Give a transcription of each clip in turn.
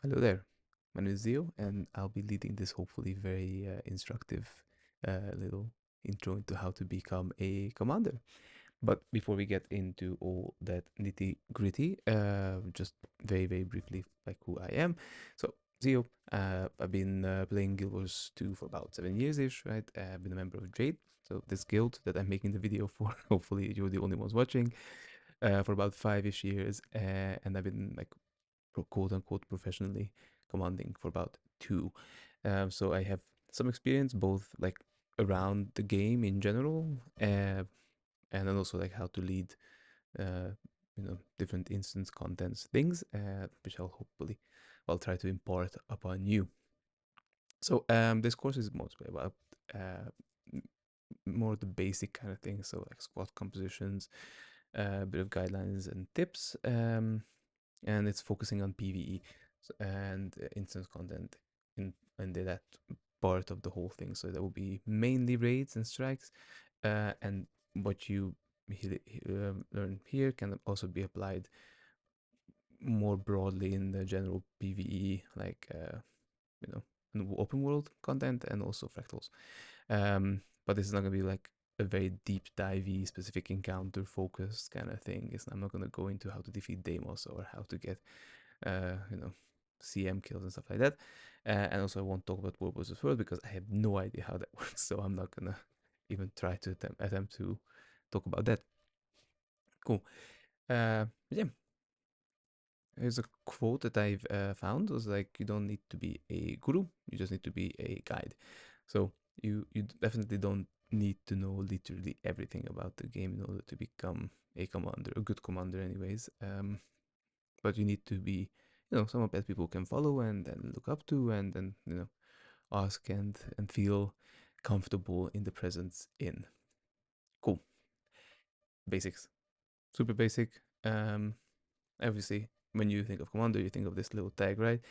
Hello there, my name is Zio, and I'll be leading this hopefully very instructive little intro into how to become a commander. But before we get into all that nitty gritty, just very briefly, like who I am. So, Zio, I've been playing Guild Wars 2 for about 7 years ish, right? I've been a member of Jade, so this guild that I'm making the video for, hopefully you're the only ones watching, for about 5 ish years, and I've been like quote unquote professionally commanding for about two. So I have some experience both like around the game in general, and then also like how to lead, uh, different instance contents things, which I'll try to impart upon you. So this course is mostly about uh, more the basic kind of things, so like squad compositions, a bit of guidelines and tips. And it's focusing on PVE and instance content in that part of the whole thing. So that will be mainly raids and strikes, and what you learn here can also be applied more broadly in the general PVE, like open world content and also fractals. But this is not gonna be like a very deep divey specific encounter focused kind of thing. I'm not gonna go into how to defeat Deimos or how to get uh, you know, CM kills and stuff like that. And also, I won't talk about World versus World because I have no idea how that works. So I'm not gonna even try to attempt to talk about that. Cool. Yeah, here's a quote that I've found. It was like, you don't need to be a guru, you just need to be a guide. So you definitely don't need to know literally everything about the game in order to become a commander, a good commander, anyways. But you need to be, someone that people can follow and look up to, and then ask and feel comfortable in the presence in. Cool. Basics. Super basic. Obviously, when you think of commander, you think of this little tag, right?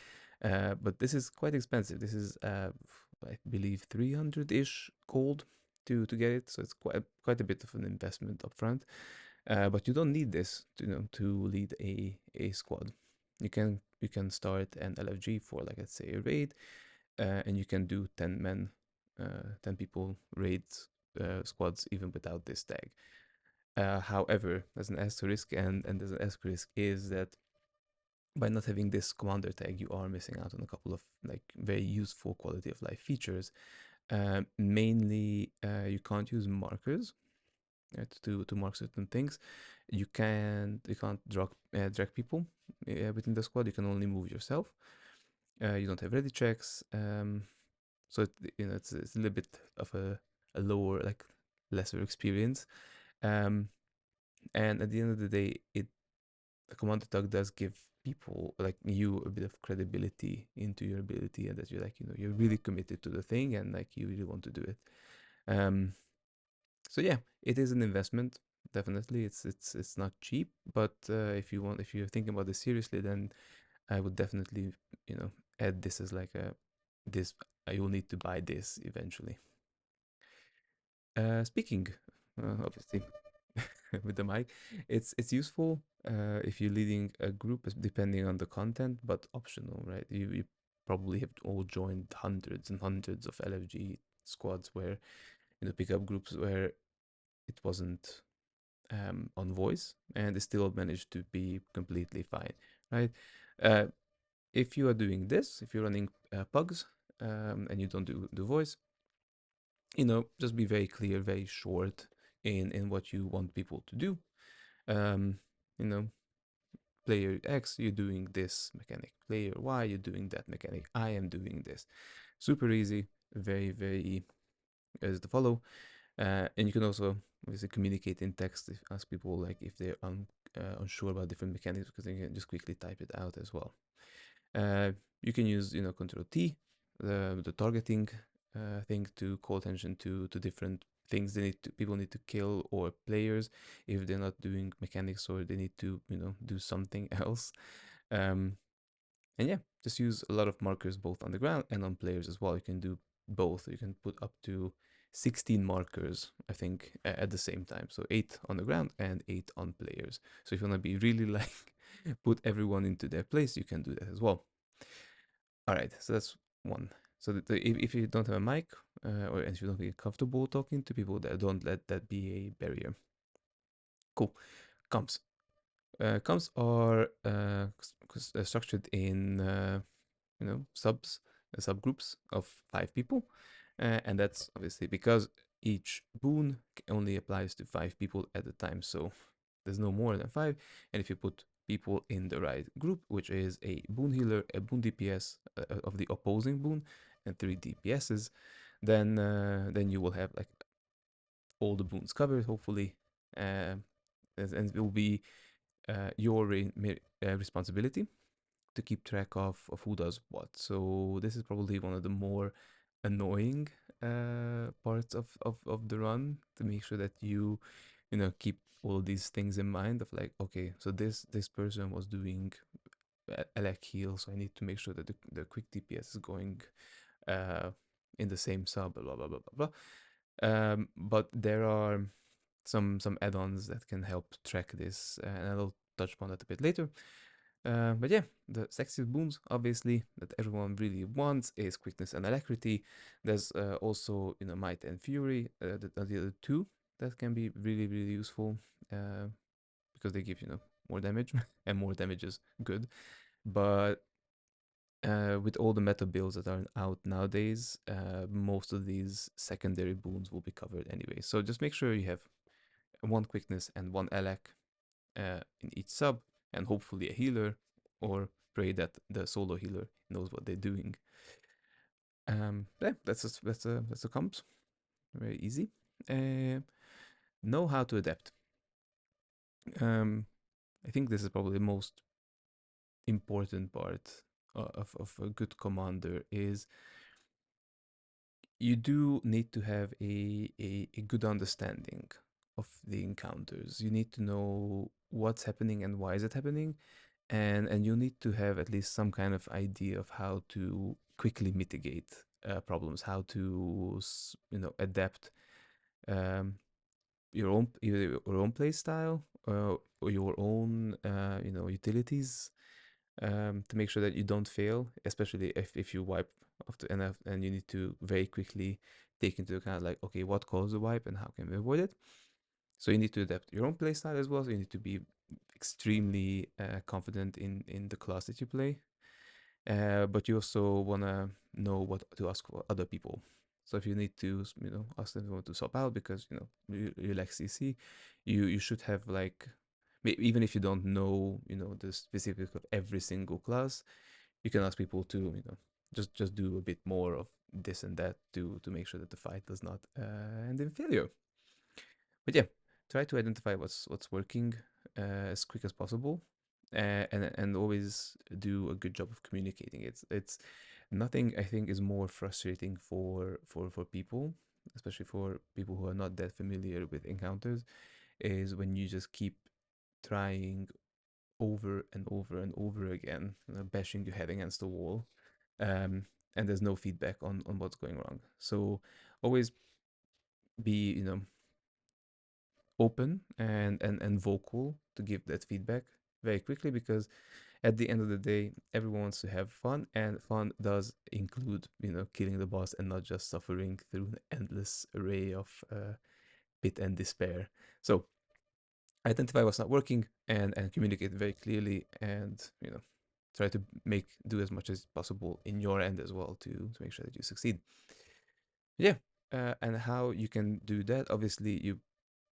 But this is quite expensive. This is, I believe, 300-ish gold to get it. So it's quite a bit of an investment upfront. But you don't need this to lead a squad. You can start an LFG for, like, let's say, a raid, and you can do 10 men, 10 people raids, squads even without this tag. However, there's an asterisk, and there's an asterisk is that by not having this commander tag, you are missing out on a couple of like very useful quality of life features. Mainly, you can't use markers, right, to mark certain things. You can't drag people within the squad. You can only move yourself. You don't have ready checks. So it's a little bit of a lower, like, lesser experience. Um, and at the end of the day, the commander tag does give people like you a bit of credibility into your ability, and that you're like, you're really committed to the thing, and like you really want to do it. Um, so yeah, it is an investment. Definitely, it's not cheap, but if you're thinking about this seriously, then I would definitely add this as like this. I will need to buy this eventually. Speaking, obviously, with the mic, it's useful if you're leading a group, depending on the content, but optional, right? You probably have all joined hundreds and hundreds of LFG squads where pickup groups where it wasn't on voice, and it still managed to be completely fine, right? Uh, if you are doing this, if you're running pugs, and you don't do voice, just be very clear, very short in what you want people to do. Um, you know, Player X, you're doing this mechanic. Player Y, you're doing that mechanic. I am doing this. Super easy, very easy to follow. And you can also obviously communicate in text, ask people like if they're unsure about different mechanics, because they can just quickly type it out as well. You can use Control T, the targeting thing, to call attention to different things people need to kill, or players if they're not doing mechanics, or they need to do something else. Um, and yeah, just use a lot of markers both on the ground and on players as well. You can do both. You can put up to 16 markers, I think, at the same time. So 8 on the ground and 8 on players. So if you want to be really like put everyone into their place, you can do that as well. All right, so that's one. So if you don't have a mic, or if you don't feel comfortable talking to people, that don't let that be a barrier. Cool. Comps. Comps are structured in subs, subgroups of 5 people, and that's obviously because each boon only applies to 5 people at a time. So there's no more than 5, and if you put people in the right group, which is a boon healer, a boon DPS of the opposing boon, and 3 DPSs, then you will have like all the boons covered, hopefully, and it will be your responsibility to keep track of who does what. So this is probably one of the more annoying parts of the run, to make sure that you keep all these things in mind of like, okay, so this person was doing elec heal, so I need to make sure that the quick DPS is going uh, in the same sub, blah blah blah blah blah. But there are some add-ons that can help track this, and I'll touch upon that a bit later. But yeah, the sexiest boons, obviously, that everyone really wants is quickness and alacrity. There's also, might and fury, the other two that can be really, really useful uh, because they give, more damage, and more damage is good. But with all the meta builds that are out nowadays, most of these secondary boons will be covered anyway. So just make sure you have one quickness and one alac in each sub, and hopefully a healer, or pray that the solo healer knows what they're doing. Yeah, that's a comps. Very easy. Uh, know how to adapt. I think this is probably the most important part of a good commander is you do need to have a good understanding of the encounters. You need to know what's happening and why is it happening, and you need to have at least some kind of idea of how to quickly mitigate problems, how to adapt um, your own play style, or your own utilities, to make sure that you don't fail, especially if you wipe after enough, and you need to very quickly take into account like, okay, what caused the wipe and how can we avoid it. So you need to adapt your own play style as well. So you need to be extremely confident in the class that you play, but you also want to know what to ask for other people. So if you need to, ask them to swap out because you like CC, you should have like, even if you don't know, the specifics of every single class, you can ask people to, just do a bit more of this and that to make sure that the fight does not end in failure. But yeah, try to identify what's working as quick as possible, and always do a good job of communicating. It's nothing I think is more frustrating for people, especially for people who are not that familiar with encounters, is when you just keep trying over and over and over again, bashing your head against the wall, um, and there's no feedback on what's going wrong. So always be open and vocal to give that feedback very quickly, because at the end of the day everyone wants to have fun, and fun does include killing the boss and not just suffering through an endless array of pit and despair. So identify what's not working, and communicate very clearly, and try to do as much as possible in your end as well to make sure that you succeed. Yeah. And how you can do that, obviously you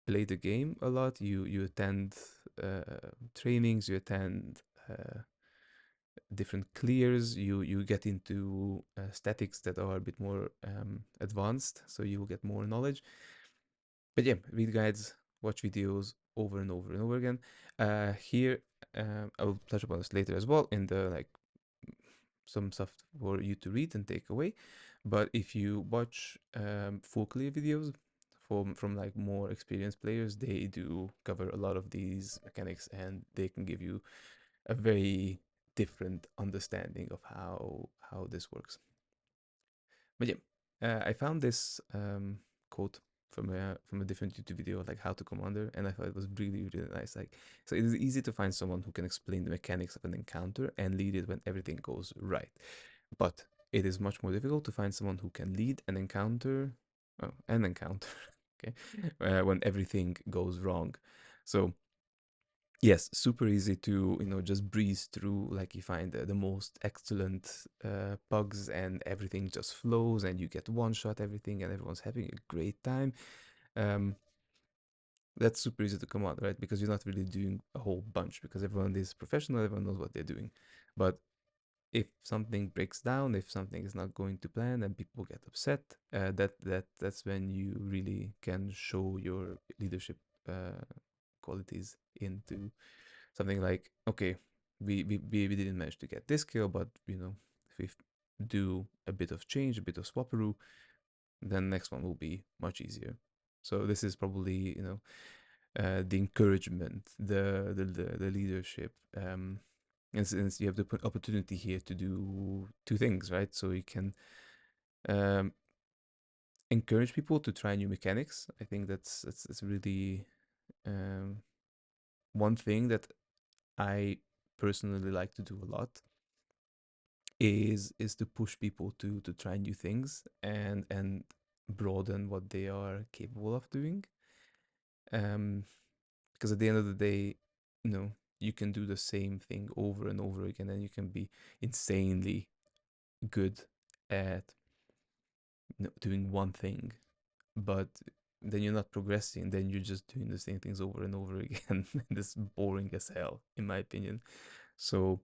play the game a lot, you attend trainings, you attend different clears, you get into statics that are a bit more advanced, so you will get more knowledge. But yeah, read guides, watch videos over and over and over again. Here, I will touch upon this later as well in the like some stuff for you to read and take away. But if you watch full clear videos from like more experienced players, they do cover a lot of these mechanics, and they can give you a very different understanding of how this works. But yeah, I found this quote from a different YouTube video, like how to commander, and I thought it was really really nice. Like, so it is easy to find someone who can explain the mechanics of an encounter and lead it when everything goes right. But it is much more difficult to find someone who can lead an encounter, okay, when everything goes wrong. So yes, super easy to just breeze through. Like you find the most excellent pugs, and everything just flows, and you get one shot everything, and everyone's having a great time. Um, that's super easy to come out, right? Because you're not really doing a whole bunch because everyone is professional, everyone knows what they're doing. But if something breaks down, if something is not going to plan, and people get upset, that's when you really can show your leadership qualities into something like, okay, we didn't manage to get this kill, but if we do a bit of change, a bit of swapperoo, then next one will be much easier. So this is probably the encouragement, the leadership. And since you have the opportunity here to do two things, right? So you can um, encourage people to try new mechanics. I think that's really um, one thing that I personally like to do a lot is to push people to try new things and broaden what they are capable of doing. Um, because at the end of the day, you can do the same thing over and over again, and you can be insanely good at doing one thing, but then you're not progressing. Then you're just doing the same things over and over again. This boring as hell, in my opinion. So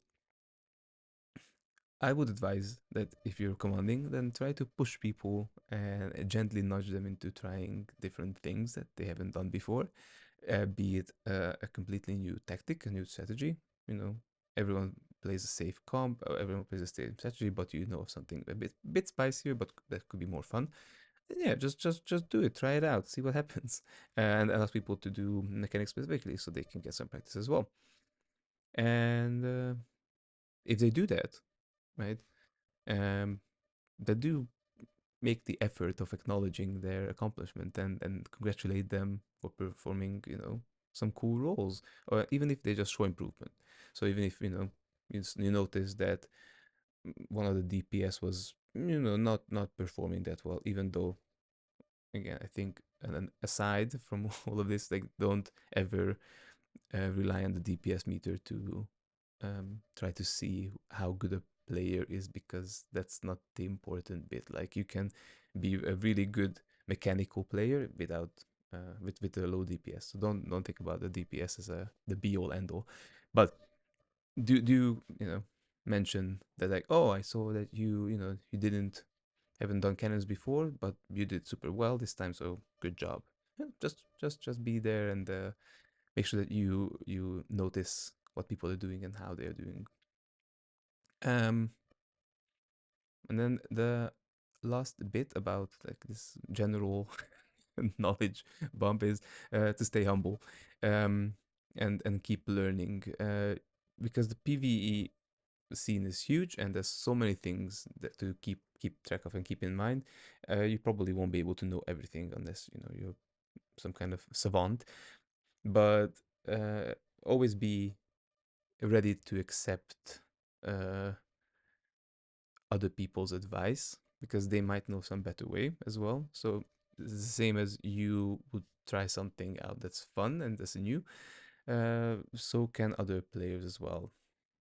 I would advise that if you're commanding, then try to push people and gently nudge them into trying different things that they haven't done before, be it a completely new tactic, a new strategy. You know, everyone plays a safe comp, everyone plays a safe strategy, but something a bit spicier, but that could be more fun. And yeah, just do it, try it out, see what happens, and ask people to do mechanics specifically so they can get some practice as well. And if they do that, right, um, that do make the effort of acknowledging their accomplishment and congratulate them for performing, some cool roles, or even if they just show improvement. So even if you notice that one of the DPS was not performing that well, even though again I think, and then aside from all of this, like don't ever rely on the DPS meter to try to see how good a player is, because that's not the important bit. Like you can be a really good mechanical player without with a low DPS. So don't think about the DPS as the be all end all. But do mention that, like, oh, I saw that you didn't haven't done cannons before, but you did super well this time, so good job. Yeah, just be there and make sure that you notice what people are doing and how they are doing. Um, and then the last bit about like this general knowledge bump is to stay humble, um, and keep learning, because the PVE scene is huge and there's so many things that to keep track of and keep in mind. You probably won't be able to know everything unless you're some kind of savant, but uh, always be ready to accept uh, other people's advice, because they might know some better way as well. So it's the same as you would try something out that's fun and that's new, so can other players as well.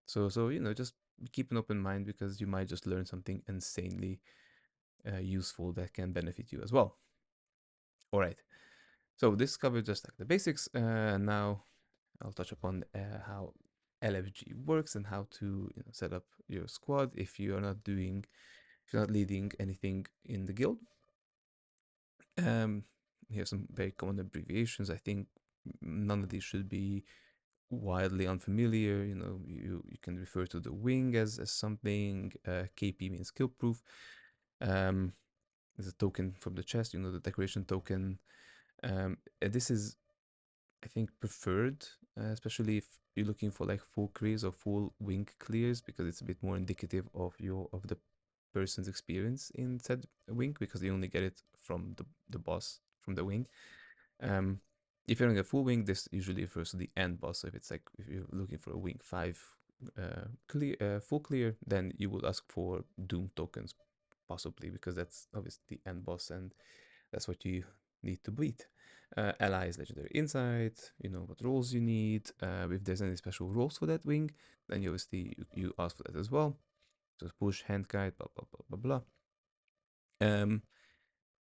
So just keep an open mind, because you might just learn something insanely useful that can benefit you as well. All right. So this covered just like the basics. Now I'll touch upon how LFG works and how to set up your squad if you're not leading anything in the guild. Um, Here's some very common abbreviations. I think none of these should be wildly unfamiliar. You can refer to the wing as something. KP means kill proof. Um, there's a token from the chest, the decoration token. And this is, I think, preferred, especially if you're looking for like full clears or full wing clears, because it's a bit more indicative of the person's experience in said wing, because they only get it from the boss from the wing. Um, if you're on a full wing, this usually refers to the end boss. So if you're looking for a wing 5 full clear, then you would ask for Doom tokens, possibly, because that's obviously the end boss, and that's what you need to beat. Allies, legendary insight, you know what roles you need. If there's any special roles for that wing, then you obviously you ask for that as well. So push, hand guide, blah blah blah blah blah.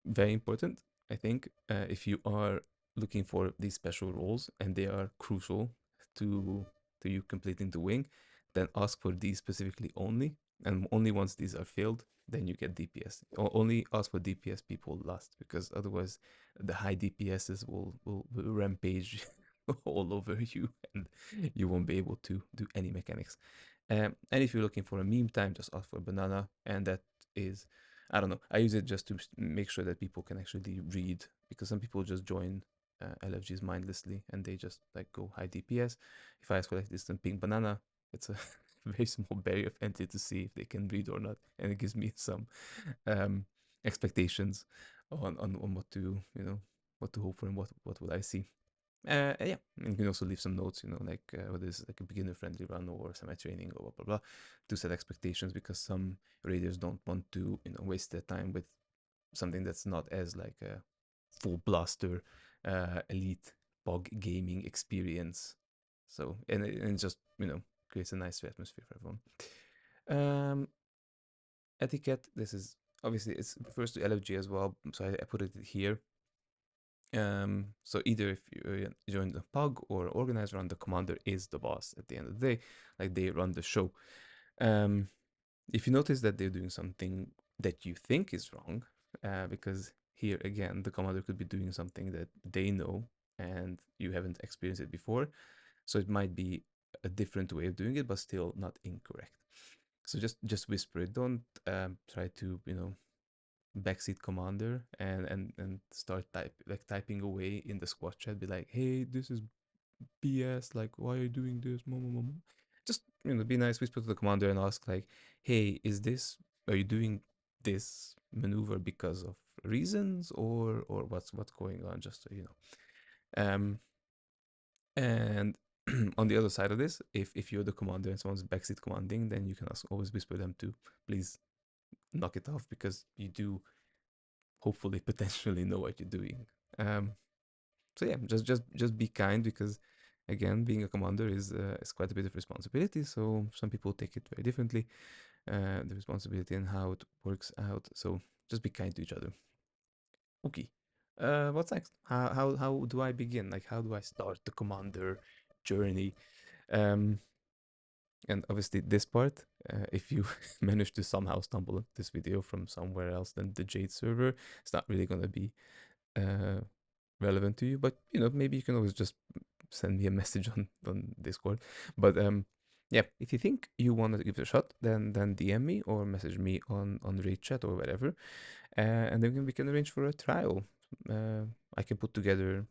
Very important, I think, if you are looking for these special roles and they are crucial to you completing the wing, then ask for these specifically only, and only once these are filled, then you get DPS. Only ask for DPS people last, because otherwise the high DPSs will rampage all over you, and you won't be able to do any mechanics. And if you're looking for a meme time, just ask for banana, and that is, I don't know. I use it just to make sure that people can actually read, because some people just join LFGs mindlessly and they just like go high DPS. If I ask for like this pink banana, it's a very small barrier of entry to see if they can read or not, and it gives me some um, expectations on what to, you know, what to hope for and what would I see. Yeah, and you can also leave some notes, you know, like whether it's like a beginner friendly run or semi training or blah blah blah, to set expectations, because some raiders don't want to, you know, waste their time with something that's not as like a full blaster elite pog gaming experience. So and it just, you know, creates a nice atmosphere for everyone. Etiquette. This is obviously it's refers to LFG as well, so I put it here. So either if you join the pug or organizer, on the commander is the boss at the end of the day, like they run the show. Um, if you notice that they're doing something that you think is wrong, because here again the commander could be doing something that they know and you haven't experienced it before, so it might be a different way of doing it, but still not incorrect. So just whisper it. Don't try to, you know, backseat commander and start typing away in the squad chat, be like, hey, this is BS, like why are you doing this, just, you know, be nice, whisper to the commander and ask like, hey, are you doing this maneuver because of reasons, or what's going on, just so you know. And on the other side of this, if you're the commander and someone's backseat commanding, then you can also always whisper them to please knock it off, because you do hopefully potentially know what you're doing. Um, so yeah, just be kind, because again, being a commander is quite a bit of responsibility. So some people take it very differently, the responsibility and how it works out. So just be kind to each other. Okay. What's next? How do I begin? Like, how do I start the commander journey? Um, and obviously this part, if you manage to somehow stumble on this video from somewhere else than the Jade server, it's not really gonna be uh, relevant to you. But you know, maybe you can always just send me a message on Discord. But yeah, if you think you want to give it a shot, then DM me or message me on raid chat or whatever, and then we can arrange for a trial. Uh, I can put together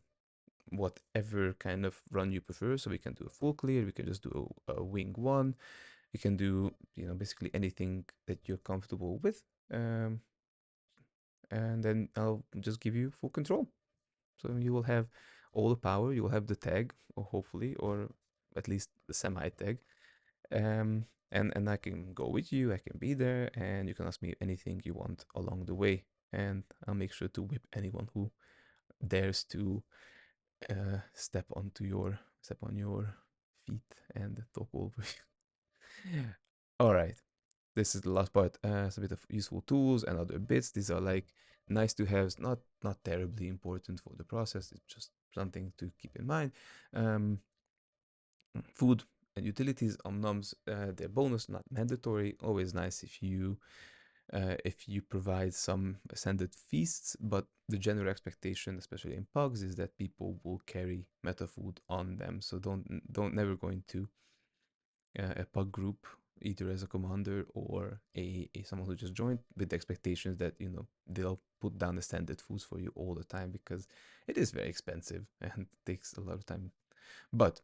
whatever kind of run you prefer. So we can do a full clear, we can just do a wing one, we can do, you know, basically anything that you're comfortable with. Um, and then I'll just give you full control. So you will have all the power, you will have the tag, or hopefully, or at least the semi tag. And I can go with you, I can be there, and you can ask me anything you want along the way. And I'll make sure to whip anyone who dares to step on your feet and talk over you. All right, this is the last part. It's a bit of useful tools and other bits. These are like nice to have, not terribly important for the process. It's just something to keep in mind. Um, Food and utilities, omnoms, they're bonus, not mandatory. Always nice if you provide some ascended feasts, but the general expectation, especially in pugs, is that people will carry meta food on them. So don't never go into a pug group either as a commander or a someone who just joined with the expectations that, you know, they'll put down the standard foods for you all the time, because it is very expensive and takes a lot of time. But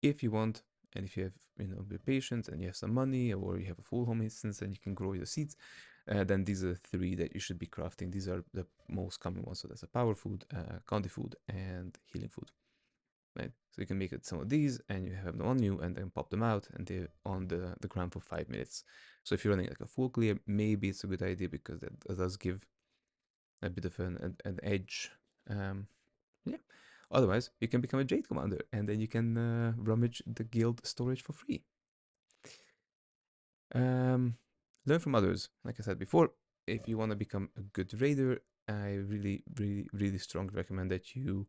if you want, and if you have, you know, the patience and you have some money, or you have a full home instance and you can grow your seeds, then these are three that you should be crafting. These are the most common ones. So that's a power food, counter food, and healing food. right? So you can make it some of these, and you have them on you, and then pop them out, and they're on the ground for 5 minutes. So if you're running like a full clear, maybe it's a good idea because that does give a bit of an edge. Um, yeah. Otherwise, you can become a Jade commander, and then you can rummage the guild storage for free. Um, Learn from others. Like I said before, if you want to become a good raider, I really, really, really strongly recommend that you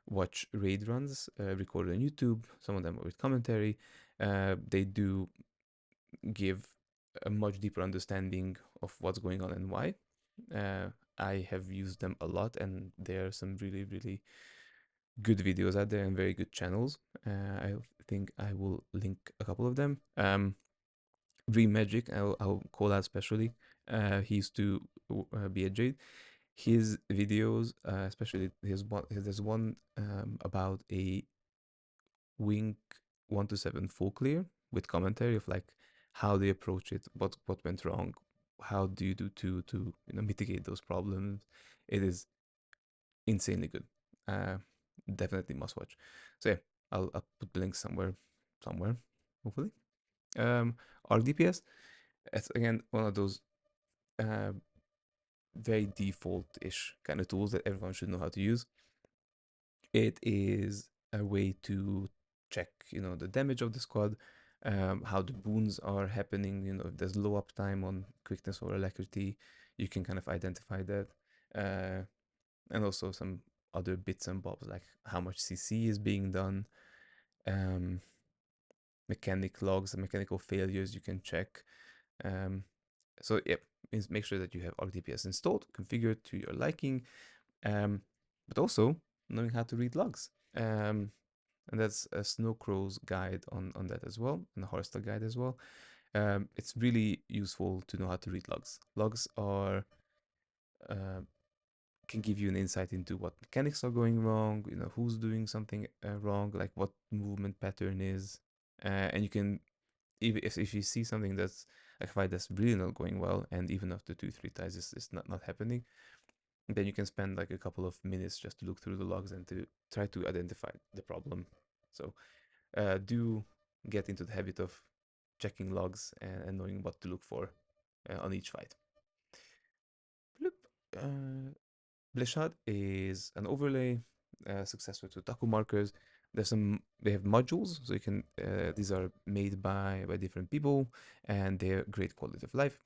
watch raid runs recorded on YouTube. Some of them are with commentary. They do give a much deeper understanding of what's going on and why. Uh, I have used them a lot, and there are some really, really good videos out there and very good channels. I think I will link a couple of them. Magic, I'll call out especially. He used to be a Jade. His videos, especially there's one about a Wink 1 to 7 full clear with commentary of like how they approach it, what went wrong, how do you do to mitigate those problems. It is insanely good. Uh, Definitely must watch. So yeah, I'll put the link somewhere, hopefully. ArcDPS, it's again one of those uh, very default-ish kind of tools that everyone should know how to use. It is a way to check, the damage of the squad, how the boons are happening. If there's low uptime on quickness or alacrity, you can kind of identify that, and also some other bits and bobs like how much CC is being done, um, mechanic logs and mechanical failures you can check. Um, so yeah, means make sure that you have ArcDPS installed, configured to your liking, but also knowing how to read logs. And that's a Snowcrow's guide on that as well, and a Horster guide as well. It's really useful to know how to read logs. Logs are uh, can give you an insight into what mechanics are going wrong, who's doing something wrong, like what movement pattern is, and you can even if you see something that's like a fight that's really not going well, and even after 2-3 times it's not happening, then you can spend like a couple of minutes just to look through the logs and to try to identify the problem. So do get into the habit of checking logs and knowing what to look for on each fight. Bloop. Blishad is an overlay successor to Taku markers. They have modules, so you can these are made by different people, and they're great quality of life.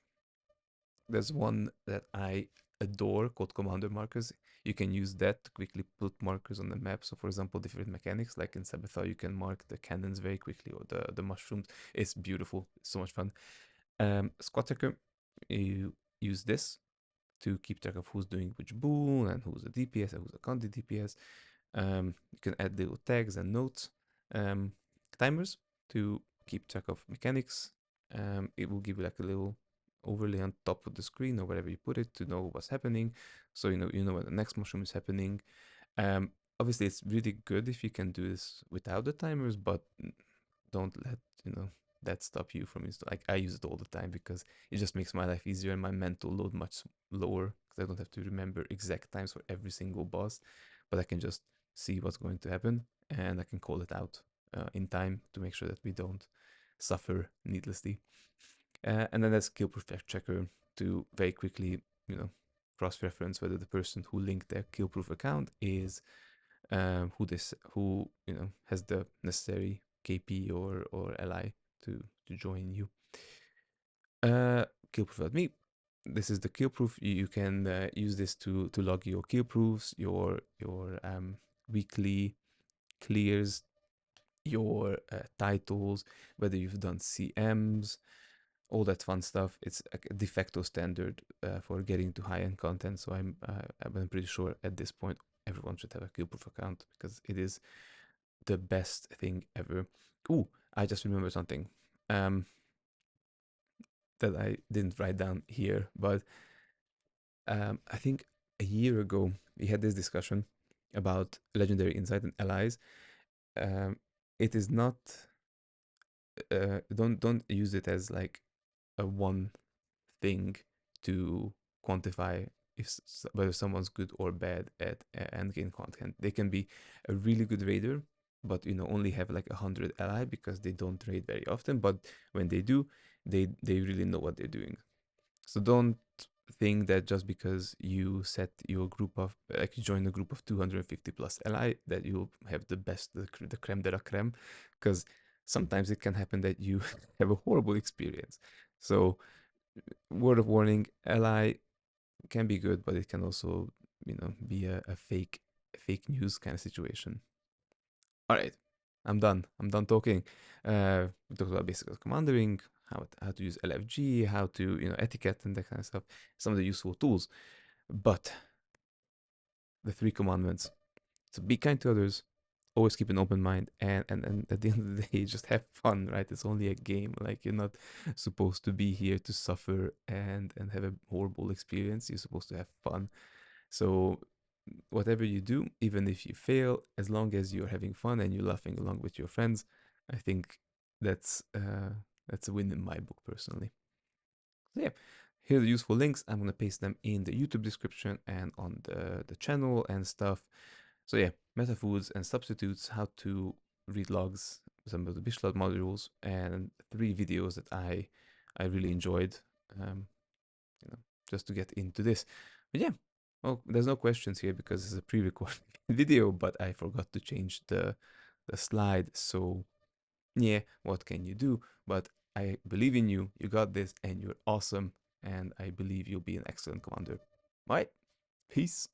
There's one that I adore called commander markers. You can use that to quickly put markers on the map. So for example, different mechanics, like in Sabathar, you can mark the cannons very quickly, or the mushrooms. It's beautiful. It's so much fun. Squad tracker, you use this to keep track of who's doing which boon and who's a DPS and who's a counter DPS. You can add little tags and notes, timers to keep track of mechanics. It will give you like a little overlay on top of the screen or wherever you put it to know what's happening. So you know when the next mushroom is happening. Obviously, it's really good if you can do this without the timers, but don't let that stop you from installing. Like I use it all the time because it just makes my life easier and my mental load much lower because I don't have to remember exact times for every single boss, but I can just see what's going to happen and I can call it out in time to make sure that we don't suffer needlessly. And then there's kill proof checker to very quickly, cross-reference whether the person who linked their kill proof account is who has the necessary KP or ally to join you. Kill proof.me. This is the kill proof. You can use this to log your kill proofs, your weekly clears, your titles, whether you've done CMs, all that fun stuff. It's a de facto standard for getting to high-end content. So I'm pretty sure at this point everyone should have a Killproof account because it is the best thing ever. Ooh, I just remembered something um, that I didn't write down here, but I think a year ago we had this discussion about legendary insight and allies. Um, it is not. Don't use it as like a one thing to quantify whether someone's good or bad at endgame content. They can be a really good raider but only have like 100 ally because they don't raid very often. But when they do, they really know what they're doing. So don't think that just because you set your group of like you join a group of 250 plus ally that you'll have the best, the creme de la creme, because sometimes it can happen that you have a horrible experience. So word of warning, ally can be good, but it can also be a fake news kind of situation. All right, I'm done talking. We talked about basics of commandering, how to use LFG, how to etiquette and that kind of stuff, some of the useful tools. But the three commandments: so be kind to others, always keep an open mind, and at the end of the day, just have fun, right? It's only a game. Like, you're not supposed to be here to suffer and have a horrible experience. You're supposed to have fun. So whatever you do, even if you fail, as long as you're having fun and you're laughing along with your friends, I think that's a win in my book personally. So yeah, here are the useful links. I'm gonna paste them in the YouTube description and on the channel and stuff. So yeah, meta foods and substitutes, how to read logs, some of the Bishlot modules, and 3 videos that I really enjoyed. Um, you know, just to get into this. But yeah, well, there's no questions here because it's a pre-recorded video, but I forgot to change the slide. So yeah, what can you do? But I believe in you. You got this, and you're awesome. And I believe you'll be an excellent commander. All right, peace.